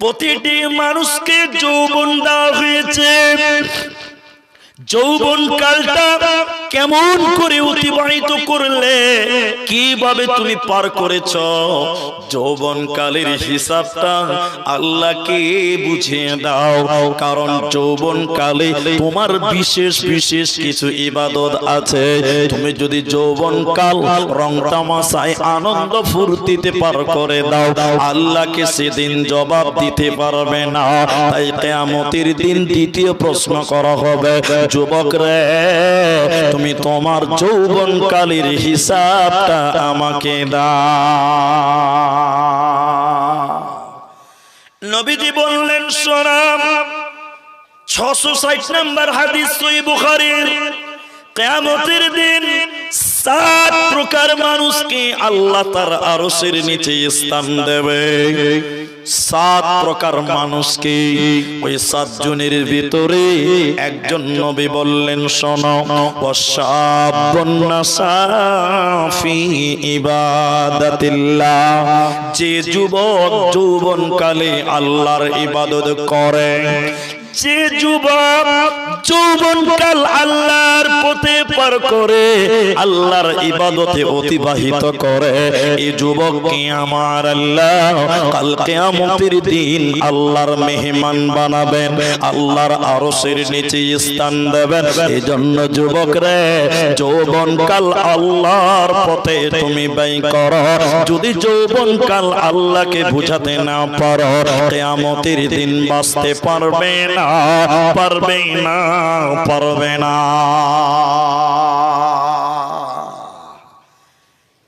প্রতিটি মানুষকে যৌবন দেওয়া হয়েছে। যৌবন কালটা কেমন করে অতিবাহিত করলে, কিভাবে তুমি পার করেছ, যৌবন কালের হিসাবটা আল্লাহকে বুঝিয়ে দাও। কারণ যৌবন কালে তোমার বিশেষ বিশেষ কিছু ইবাদত আছে। তুমি যদি যৌবন কাল রং তামাশায় আনন্দ ফুর্তিতে পার করে দাও, আল্লাহকে সেদিন জবাব দিতে পারবে না। তাই কিয়ামতের দিন দ্বিতীয় প্রশ্ন করা হবে, যুবক রে, তুমি তোমার যৌবন কালের হিসাবটা আমাকে দাও। নবীজি বললেন, শোনাম 660 নম্বর হাদিস সহিহ বুখারীর, কিয়ামতের দিন 7 প্রকার মানুষকে আল্লাহ তার আরশের নিচে স্থান দেবে। 7 প্রকার মানুষকে। ওই 7 জনের ভিতরে একজন নবী বললেন, শোনো, ওয়াশাবুন নাসাফি ইবাদাতিল্লাহ, যে যুবক যৌবনকালে আল্লাহর ইবাদত করে, যে যুবক যৌবনকাল আল্লাহর পথে পার করে, আল্লাহর ইবাদতে অতিবাহিত করে, এই যুবককে আমার আল্লাহ কাল কিয়ামতের দিন আল্লাহর মেহমান বানাবেন, আল্লাহর আরশের নিচে স্থান দেবেন। এজন্য যুবক রে, যৌবনকাল আল্লাহর পথে তুমি ব্যয় করো। যদি যৌবনকাল আল্লাহকে বুঝাতে না পারো, কিয়ামতের দিন বাঁচতে পারবে না, পারবে না, পারবে না।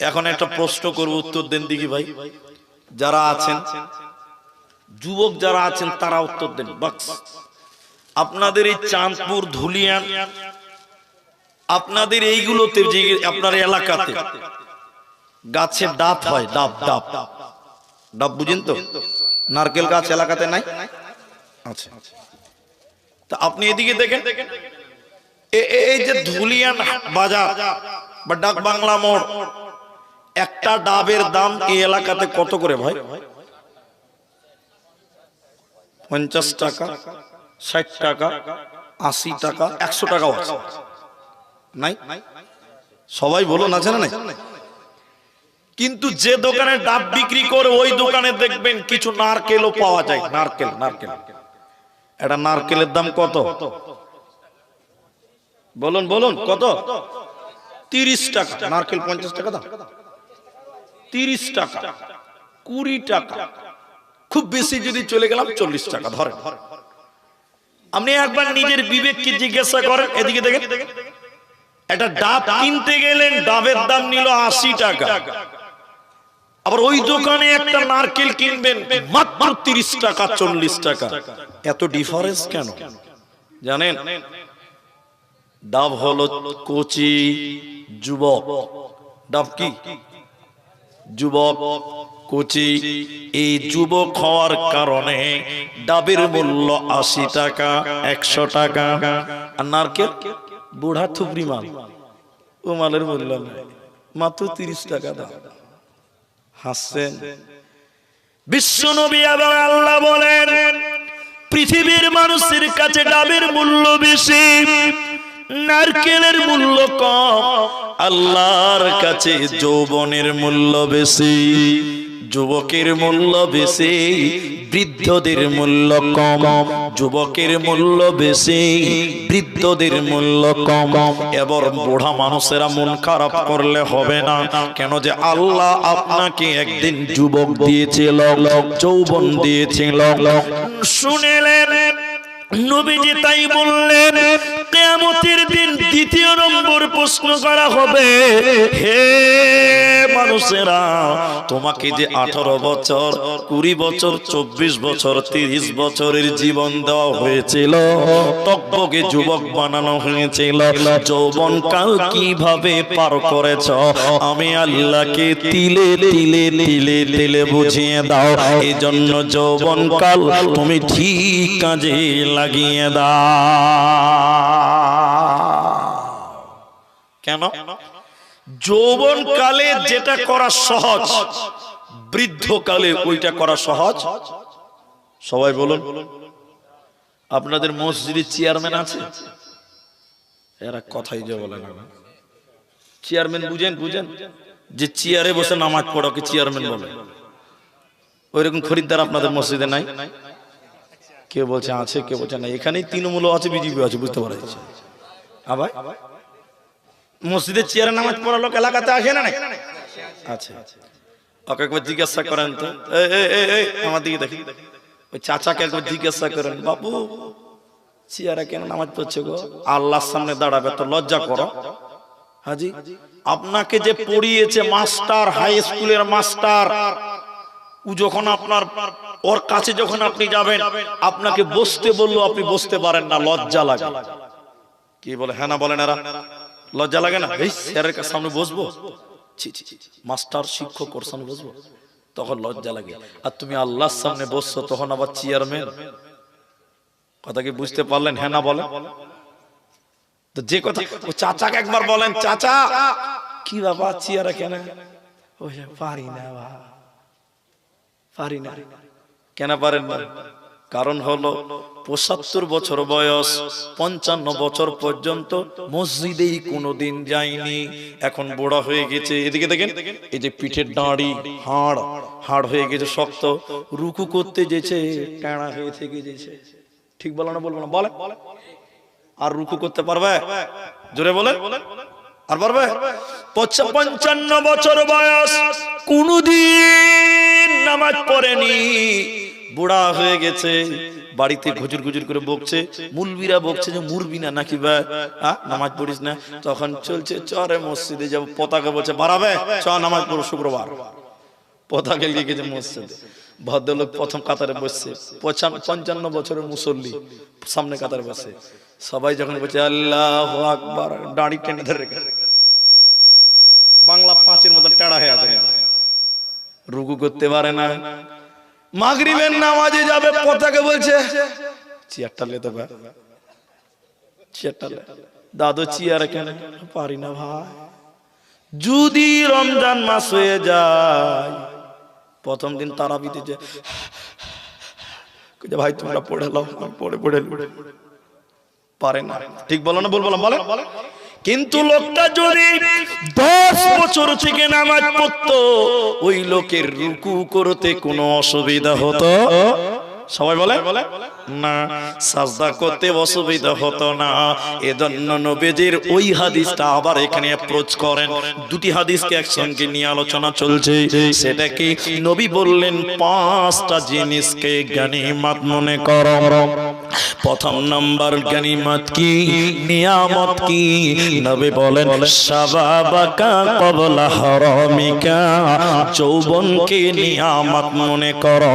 এখন একটা প্রশ্ন করব, উত্তর দেন দেখি ভাই। যারা আছেন যুবক, যারা আছেন তারা উত্তর দেন। আপনাদের এই চাঁদপুর, ধুলিয়ান, আপনাদের এইগুলোতে, যে আপনার এলাকাতে গাছে ডাব হয়, ডাব ডাব ডাব বুঝেন তো? নারকেল গাছ এলাকাতে নাই? আচ্ছা, তা আপনি এদিকে দেখেন, এই যে ধুলিয়ান বাজার বা ডাক বাংলা মোড়, একটা ডাবের দাম এই এলাকাতে কত করে ভাই? 50 টাকা, 60 টাকা, 80 টাকা, 100 টাকাও আছে, নাই? সবাই বলুন, আছে না নাই? কিন্তু যে দোকানে ডাব বিক্রি করে, ওই দোকানে দেখবেন কিছু নারকেলও পাওয়া যায়। নারকেল, নারকেল, এটা নারকেলের দাম কত? বলুন বলুন, কত? 30 টাকা। নারকেল 50 টাকা দাম, 30 টাকা, 20 টাকা, খুব বেশি যদি চলে গেলাম 40 টাকা ধরে। আপনি একবার নিজের বিবেককে জিজ্ঞাসা করেন, এদিকে দেখেন, একটা ডাব কিনতে গেলেন, ডাবের দাম নিল 80 টাকা, আবার ওই দোকানে একটা নারকেল কিনবেন মাত্র 30 টাকা, 40 টাকা। এত ডিফারেন্স কেন জানেন? ডাব হলো কচি যুবক। ডাব কি? যুবক, কচি। এই যুবক হওয়ার কারণে ডাবের মূল্য 80 টাকা, 100 টাকা। আর নারকেল বুড়া থুবড়ি মাল, ও মালের মূল্য নাই, মাত্র 30 টাকা দাম। হাসছেন? বিশ্ব নবী এবং আল্লাহ বলেন, পৃথিবীর মানুষের কাছে ডাবের মূল্য বেশি, নারকেলের মূল্য কম, আল্লাহর কাছে যৌবনের মূল্য বেশি। যুবকের মূল্য বেশি, বৃদ্ধদের মূল্য কম। যুবকের মূল্য বেশি, বৃদ্ধদের মূল্য কম। এবার বুড়া মানুষেরা মন খারাপ করলে হবে না। কেন যে আল্লাহ আপনাকে একদিন যুবক দিয়েছিল, যৌবন দিয়েছিল। শুনেলেন নবীজি তাই বললেন, কিয়ামতের দিন দ্বিতীয় নম্বর প্রশ্ন করা হবে, হে মানুষেরা, তোমাকে যে 18 বছর, 20 বছর, 24 বছর, 30 বছরের জীবন দেওয়া হয়েছিল, তকবকে যুবক বানানো হয়েছিল, যৌবনকাল কিভাবে পার করেছ, আমি আল্লাহকে তিলে তিলে তিলে তিলে বুঝিয়ে দাও। এই জন্য যৌবনকাল তুমি ঠিক কাজে লাগিয়ে দাও। কেন? যৌবন কালে যেটা করা সহজ, বৃদ্ধকালে ওইটা করা সহজ সবাই বলুন। আপনাদের মসজিদে চেয়ারম্যান আছে? এরা কথাই যে বলে না। চেয়ারম্যান বুঝেন যে চেয়ারে বসে নামাজ পড়াকে চেয়ারম্যান বলে। ওইরকম খরিদ্দার আপনাদের মসজিদে নাই? কে বলছে আছে, কে বলছে না। এখানেই তৃণমূল আছে, বিজেপি আছে, বুঝতে পারা যাচ্ছে। আবার মসজিদের চেয়ারে নামাজ পড়া লোক এলাকাতে আসে না? আচ্ছা, ওকে একবার জিজ্ঞাসা করেন তো, আমার দিকে দেখি, ওই চাচাকে একবার জিজ্ঞাসা করেন, বাবু চেয়ারে কেন নামাজ পড়ছে গো? আল্লাহর সামনে দাঁড়াবে তো লজ্জা করো। হাজি, আপনাকে যে পড়িয়েছে মাস্টার, হাই স্কুলের মাস্টার, ও যখন আপনার ওর কাছে যখন আপনি যাবেন, আপনাকে বসতে বললো, আপনি বসতে পারেন না, লজ্জা লাগে। কি বলে? হ্যাঁ না বলেন? এরা লজ্জা লাগে না? এই স্যারের সামনে বসবো, মাস্টার শিক্ষক ওর সামনে বসবো, তখন লজ্জা লাগে। আর তুমি আল্লাহর সামনে বসছো, তখন আবার চেয়ারম্যান। কথা কি বুঝতে পারলেন? হ্যাঁ না বলেন? তো যে কথা, ও চাচাকে একবার বলেন, চাচা কি বাবা চেয়ারে কেন? পারি না, পারি না। কেন পারেন না? কারণ হলো ৭৫ বছর বয়স, ৫৫ বছর পর্যন্ত মসজিদেই কোনোদিন যায়নি, এখন বুড়া হয়ে গেছে। এদিকে দেখেন, এই যে পিঠের দাঁড়ি, হাড় হয়ে গেছে শক্ত, রুকু করতে যেছে টানা হয়ে থেকে যেছে। ঠিক বলো না? বলবো না? বলে আর রুকু করতে পারবে? জোরে বলে, আর পারবে? ৫৫ বছর বয়স, কোনদিন নামাজ পড়েনি, বুড়া হয়ে গেছে, বাড়িতে ঘুজুর ঘুজুর করে বকছে, মুলবিরা বকছে যে মুরবি না নাকি বা নামাজ পড়িস না। তখন চলছে চরে মসজিদে যাবো, পতাকা বলছে বাড়াবে, চ নামাজ পড়ো শুক্রবার। পতাকা লিয়ে গেছে মসজিদে। ভদ্রলোক প্রথম কাতারে বসছে, ৫৫ বছরের মুসল্লি সামনে কাতারে বসে। সবাই যখন বলছে আল্লাহু আকবার, দাড়ি টেনে ধরে রেখে, বাংলা ৫-এর মতন টেড়া হয়ে আছে, রুকু করতে পারে না। মাগরিবের নামাজে যাবে, পতাকা বলছে চেয়ারটা লেতে পারে, চেয়ারটা লে। দাদু চেয়ারে কেন? পারি না ভাই। যদি রমজান মাস হয়ে যায়, প্রথম দিন তারাবিতে যে ভাই তোমরা পড়ে নাও, পড়ে পারে না। ঠিক বলো না? বলবো না? বলে। কিন্তু লোকটা যদি 10 বছর থেকে নামাজ পড়তো, ওই লোকের রুকু করতে কোনো অসুবিধা হতো? সবাই বলে না। সাজদা করতে অসুবিধা হতো না। এজন্য নবীজির ওই হাদিসটা আবার এখানে অ্যাপ্রোচ করেন। দুটি হাদিসকে একসঙ্গে নিয়ে আলোচনা চলছে। সেটা কি? নবী বললেন 5টা জিনিসকে গনিমত মনে করো। প্রথম নাম্বার গনিমত কি? নিয়ামত কি? নবী বলেন শাবাবাকা ক্বাবলা হারামিকা, যৌবনকে নিয়ামত মনে করো,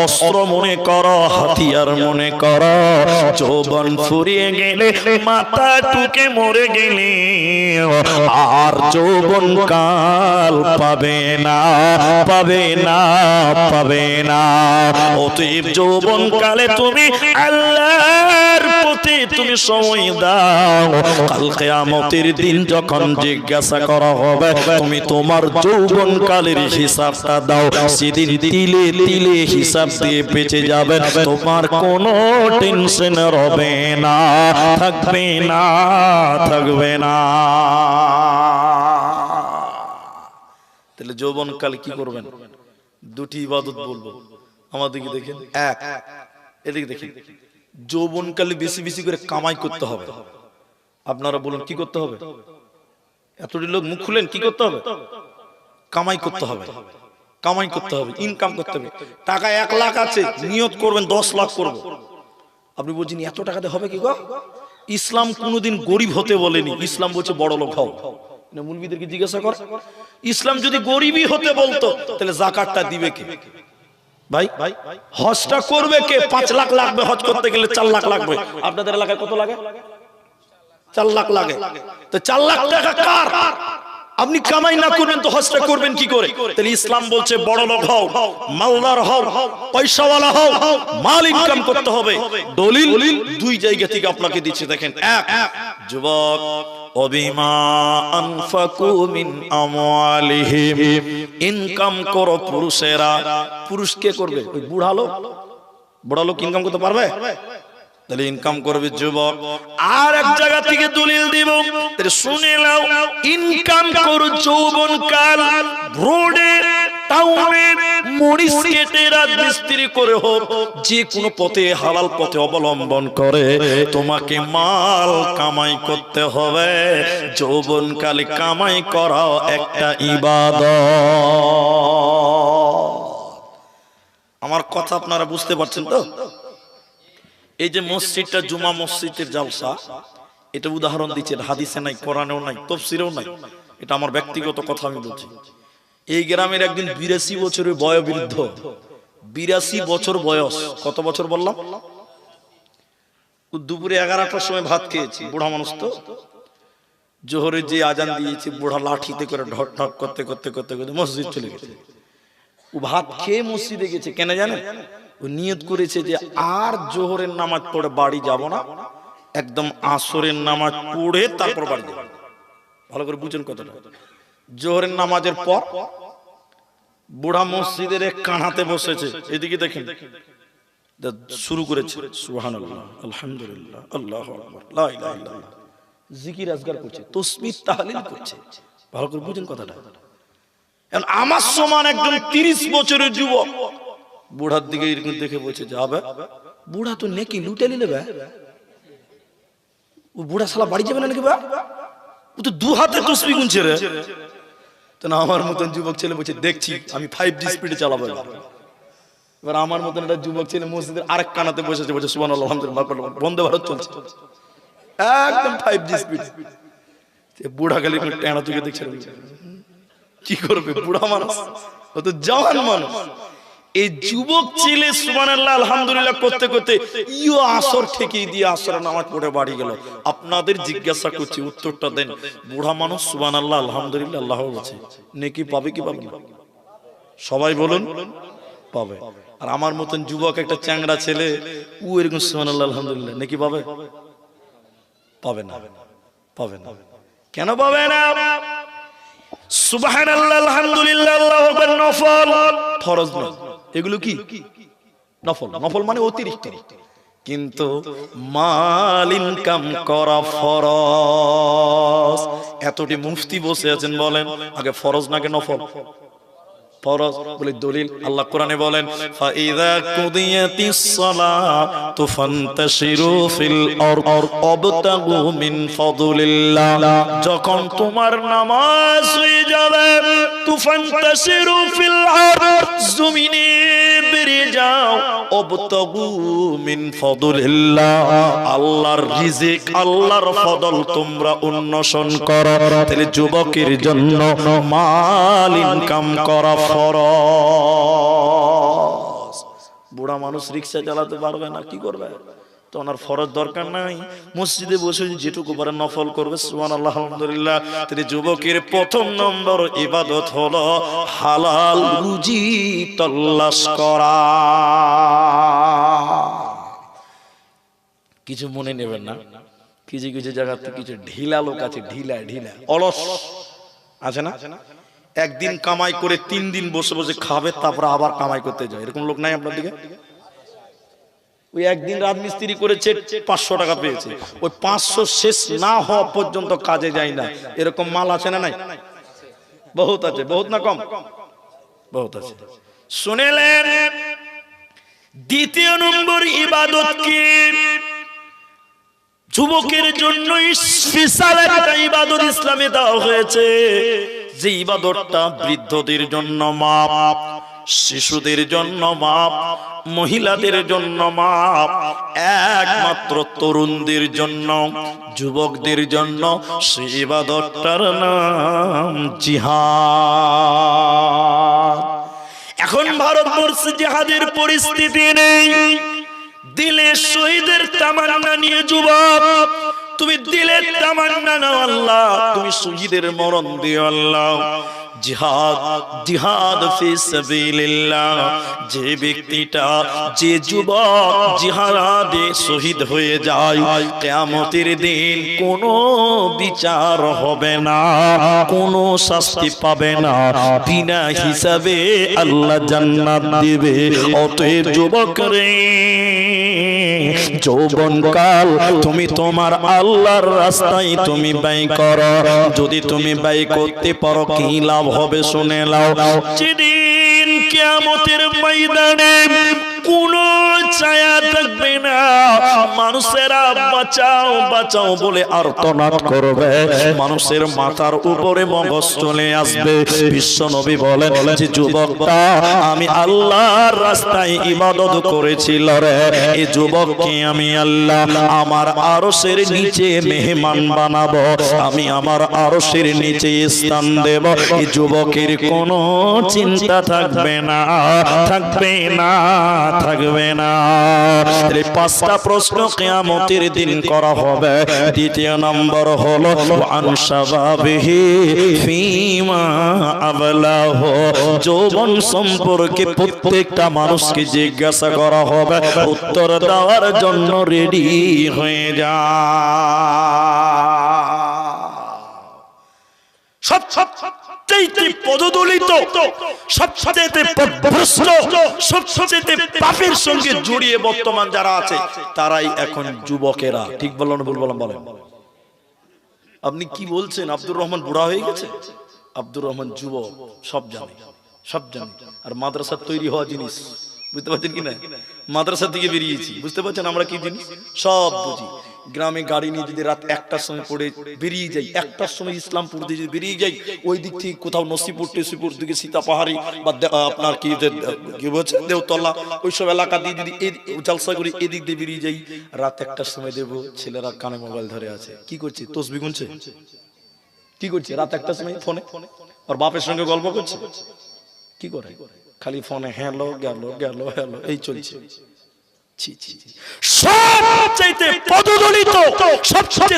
অস্ত্র মনে করো, হাতিয়ার মনে করো। যৌবন ফুরিয়ে গেলে, মাথা টুকে মরে গেলে আর যৌবন কাল পাবে না। অতএব যৌবন কালে তুমি আল্লাহর পথে তুমি সময় দাও। কাল কিয়ামতের দিন যখন জিজ্ঞাসা করা হবে, তুমি তোমার যৌবন কালের হিসাবটা দাও। সেদিন তিলে তিলে হিসাব দিয়ে বেঁচে যাবে, তোমার কোনো টেনশন হবে না, থাকবে না। তাহলে যৌবন কালে কি করবেন? দুটি ইবাদত বলবো, আমাদেরকে দেখেন। এক, এদিকে দেখেন, যৌবনকালে বেশি বেশি করে কামাই করতে হবে। আপনারা বলুন কি করতে হবে? এতটি লোক মুখ খুলেন, কি করতে হবে? কামাই করতে হবে, ইনকাম করতে হবে। টাকা 1 লাখ আছে, নিয়ত করবেন 10 লাখ করব। আপনি বলছেন এত টাকাতে হবে কি গো? ইসলাম কোনোদিন গরিব হতে বলেনি, ইসলাম বলছে বড় লোক হও। মুলবিদেরকে জিজ্ঞাসা কর, ইসলাম যদি গরিবই হতে বলতো, তাহলে যাকাতটা দিবে কে ভাই? হজটা করবে কে? 5 লাখ লাগবে হজ করতে গেলে, 4 লাখ লাগবে। আপনাদের এলাকায় কত লাগে? 4 লাখ লাগে। তো 4 লাখ টাকা কার? আপনি কামাই না করবেন তো হজটা করবেন কি করে? তাহলে ইসলাম বলছে বড় লোক হও, মালদার হও, পয়সাওয়ালা হও, মাল ইনকাম করতে হবে। দলিল 2 জায়গা থেকে আপনাকে দিচ্ছে, দেখেন। এক, যুবক, অবিমা আনফাকু মিন আমওয়ালিহিম, ইনকাম করো পুরুষেরা। পুরুষ কে করবে? ওই বুড়া লোক, বড় লোক ইনকাম করতে পারবে? তাহলে ইনকাম করবে যুবক। আর এক জায়গা থেকে দলিল দিব, তাহলে শুনে নাও, ইনকাম করো যৌবন কাল, রোডে টাউনে মরিচ কেটে রাজমিস্ত্রি করে হোক, যে কোনো পথে হালাল পথে অবলম্বন করে তোমাকে মাল কামাই করতে হবে। যৌবন কালে কামাই করাও একটা ইবাদত। আমার কথা আপনারা বুঝতে পারছেন তো? এই যে মসজিদটা জুমা মসজিদের জালসা, এটা উদাহরণ দিচ্ছেন, হাদিসে নাই, কোরআনেও নাই, তাফসীরেও নাই, এটা আমার ব্যক্তিগত কথা আমি বলছি। এই গ্রামের একদিন 82 বছরের বয়োবৃদ্ধ, 82 বছর বয়স, কত বছর বললাম? দুপুরে 11টার সময় ভাত খেয়েছি, বুড়া মানুষ তো, জোহরে যে আজান দিয়েছি, বুড়া লাঠিতে করে ঢক ঢক করতে করতে করতে করতে মসজিদ চলে গেছে। ও ভাত খেয়ে মসজিদে গেছে কেন জানেন? ও নিয়ত করেছে যে আর জোহরের নামাজ পড়ে বাড়ি যাব না, একদম আসরের নামাজ পড়ে তারপর বাড়ি যাব। ভালো করে বুঝুন কথাটা। জোহরের নামাজের পর বুড়া মসজিদের এক কানাতে বসেছে, এদিকে দেখেন, শুরু করেছে সুবহানাল্লাহ, আলহামদুলিল্লাহ, আল্লাহু আকবার, লা ইলাহা ইল্লাল্লাহ, জিকির আজগার করছে, তাসবিহ তাহলিল করছে। ভালো করে বুঝুন কথাটা। এখন আমার সমান একজন 30 বছরের যুবক বুড়ার দিকে এরকম দেখে বলছে, যাবে বুড়া তো নেকি লুটে নিলে, ও বুড়া শালা বাড়ি যাবে না নাকি? ও তো দু হাতে তাসবিহ গুনছে রে। তো না, আমার মতন যুবক ছেলে বলছে, দেখছি আমি 5G স্পিডে চালাবো। এবার আমার মতন একটা যুবক ছেলে মসজিদের আরেক কানাতে বসেছে, বলছে সুবহানাল্লাহ, আলহামদুলিল্লাহ, বন্দে ভারত চলছে, একদম 5G স্পিড। বুড়া খালি টেনা চোখে দেখছে, কি করবে বুড়া মানুষ, ও তো জওয়ান মানুষ। এই যুবক ছেলে সুবহানাল্লাহ আলহামদুলিল্লাহ করতে করতে ইও আসর ঠেকিয়ে দিয়ে আসরের নামাজ পড়ে বাড়ি গেল। আপনাদের জিজ্ঞাসা করছি, উত্তরটা দেন। বুড়া মানুষ সুবহানাল্লাহ আলহামদুলিল্লাহ আল্লাহ বলছে, নেকি পাবে কি পাবে না? সবাই বলুন পাবে। আর আমার মতন যুবক একটা চ্যাংড়া ছেলে, ও এরকম সুবহানাল্লাহ আলহামদুলিল্লাহ নেকি পাবে? পাবে না, পাবে না। কেন পাবে না? সুবহানাল্লাহ আলহামদুলিল্লাহ আল্লাহু আকবার নফল, ফরজ না। এগুলো কি নফল? নফল মানে অতিরিক্ত। কিন্তু মাল ইনকাম করা ফরজ। এতটি মুফতি বসে আছেন, বলেন আগে ফরজ নাকি নফল? ফরজ বলে দলিল, আল্লাহ কোরআনে বলেন, ফাইযা কুদিয়াতিস সালাতু ফান্তাশিরু ফিল আরদ ওয়াবতাগু মিন ফাদলিল্লাহ। যখন তোমার নামাজ হয়ে যাবে, তুফান্তাশিরু ফিল আরদ, জমিনে বেরিয়ে যাও, ওয়াবতাগু মিন ফাদলিল্লাহ, আল্লাহর রিজিক, আল্লাহর ফদল তোমরা অন্বেষণ করো। তাহলে যুবকের জন্য মাল ইনকাম করা ফরজ। বুড়া মানুষ রিক্সা চালাতে পারবে না, কি করবে? তো ওনার ফরজ দরকার নাই, মসজিদে বসে যেটুকু পারে নফল করবে, সুবহানাল্লাহ আলহামদুলিল্লাহ। তাহলে যুবকের প্রথম নম্বর ইবাদত হলো হালাল রুজি তল্লাশ করা। কিছু মনে নেবেন না, কিছু কিছু জায়গাতে কিছু ঢিলা লোক আছে, ঢিলা ঢিলা অলস আছে না, একদিন কামাই করে 3 দিন বসে বসে খাবে, তারপর আবার কামাই করতে যায়। এরকম লোক নাই আপনার দিকে? ওই একদিন রাজমিস্ত্রি করেছে, 500 টাকা পেয়েছে, ওই 500 শেষ না হওয়া পর্যন্ত কাজে যায় না। এরকম মাল আছে না নাই? বহুত আছে, বহুত না কম, বহুত আছে। শুনেলেন, দ্বিতীয় নম্বর ইবাদত কি? যুবকের জন্য স্পেশাল একটা ইবাদত ইসলামে দেওয়া হয়েছে, যে ইবাদতটা বৃদ্ধদের জন্য মাপ, শিশুদের জন্য মাপ, মহিলাদের জন্য মাপ, একমাত্র তরুণদের জন্য, যুবকদের জন্য। সেই ইবাদতটার নাম জিহাদ। এখন ভারতবর্ষে জিহাদের পরিস্থিতি নেই, দিলে শহীদের তামান্না নিয়ে যুবক, তুমি দিলের তামান্না নাও আল্লাহ, তুমি শহীদের মরণ দিও আল্লাহ। জিহাদ, জিহাদ ফি সাবিলিল্লাহ। যে ব্যক্তিটা, যে যুবক জিহাদে শহীদ হয়ে যায়, কিয়ামতের দিন কোনো বিচার হবে না, কোনো শাস্তি পাবে না, বিনা হিসাবে আল্লাহ জান্নাত দিবে। অতএব যুবক রে, যৌবনকাল তুমি তোমার আল্লাহর রাস্তায় তুমি ব্যয় করো। যদি তুমি ব্যয় করতে পারো কি লাভ হবে শুনে নাও। যেদিন কিয়ামতের ময়দানে কোনো ছায়া থাকবে না, মানুষেরা বাঁচাও বাঁচাও বলে আর্তনাদ করবে, মানুষের মাথার উপরে মগজ চলে আসবে। বিশ্ব নবী বলেন যে যুবকটা আমি আল্লাহর রাস্তায় ইবাদত করেছিল রে, এই যুবককে আমি আল্লাহ আমার আরশের নিচে মেহমান বানাবো, আমি আমার আরশের নিচে স্থান দেব। এই যুবকের কোনো চিন্তা থাকবে না, থাকবে না, থাকবে না। এই পাঁচটা প্রশ্ন কিয়ামতের দিন করা হবে। দ্বিতীয় নম্বর হলো আন শাবাবিহি ফীমা আবলাহু। যৌবন সম্পর্কে প্রত্যেকটা মানুষকে জিজ্ঞাসা করা হবে, উত্তর দেওয়ার জন্য রেডি হয়ে যা। সবচেয়ে পদদলিত, সবচেয়ে পথভ্রষ্ট, সবচেয়ে পাপের সঙ্গে জড়িয়ে বর্তমান যারা আছে তারাই এখন যুবকেরা। ঠিক বললাম না ভুল বললাম? বলেন আপনি কি বলছেন? আব্দুর রহমান বুড়া হয়ে গেছে? আব্দুর রহমান যুবক, সব জানে, সব জানে। আর মাদ্রাসার তৈরি হওয়া জিনিস বুঝতে পারছেন কি না? মাদ্রাসা থেকে বেরিয়েছি, বুঝতে পারছেন আমরা কি জিনিস সব বুঝি। গ্রামে গাড়ি নিয়ে যদি রাত 1টার সময় পড়ে বেরিয়ে যাই, 1টার সময় ইসলামপুর দিয়ে যদি বেরিয়ে যাই, ওই দিক থেকে কোথাও নসিপুর টেসিপুর দিকে সীতাপাহাড়ি বা আপনার কি বলছে দেওতলা, ওইসব এলাকা দিয়ে যদি জলসা করি, এদিক দিয়ে বেরিয়ে যাই, রাত 1টার সময় দেবো ছেলেরা কানে মোবাইল ধরে আছে, কি করছে? তসবিহ গুনছে। কি করছে? রাত 1টার সময় ফোনে আর বাপের সঙ্গে গল্প করছে। কি করে? খালি ফোনে হ্যালো গেল গেল হ্যালো এই চলছে। সবচাইতে পদদলিত, সবচাইতে